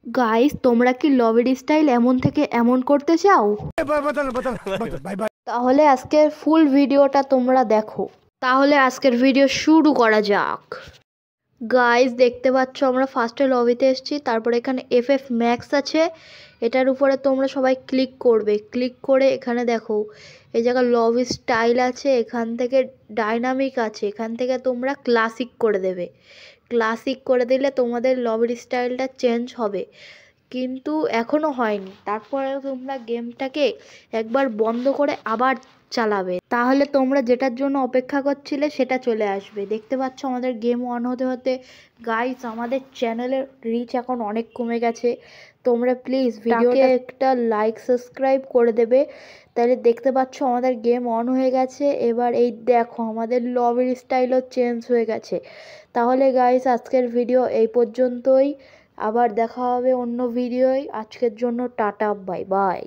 Guys, তোমরা কি লবির style এমন থেকে এমন করতে চাও? তাহলে আজকের ফুল ভিডিওটা তোমরা দেখো। তাহলে আজকের ভিডিও শুরু করা যাক। গাইস, দেখতে পাচ্ছ আমরা ফার্স্টে লবিতে এসেছি, তারপরে এখানে FF ম্যাক্স আছে, এটার উপরে তোমরা সবাই ক্লিক করবে। ক্লিক করে এখানে দেখো এই জায়গায় লবি স্টাইল আছে, এখান থেকে ডাইনামিক আছে, এখান থেকে তোমরা ক্লাসিক করে দেবে। ক্লাসিক করে দিলে তোমাদের লবির স্টাইলটা চেঞ্জ হবে, কিন্তু এখনও হয়নি। তারপরে তোমরা গেমটাকে একবার বন্ধ করে আবার চালাবে, তাহলে তোমরা যেটার জন্য অপেক্ষা করছিলে সেটা চলে আসবে। দেখতে পাচ্ছ আমাদের গেম অন হতে হতে গাইস আমাদের চ্যানেলের রিচ এখন অনেক কমে গেছে। তোমরা প্লিজ ভিডিওকে একটা লাইক সাবস্ক্রাইব করে দেবে। তাহলে দেখতে পাচ্ছ আমাদের গেম অন হয়ে গেছে। এবার এই দেখো আমাদের লবির স্টাইলও চেঞ্জ হয়ে গেছে। তাহলে গাইস আজকের ভিডিও এই পর্যন্তই, আবার দেখা হবে অন্য ভিডিওয়। আজকের জন্য টাটা, বাই বাই।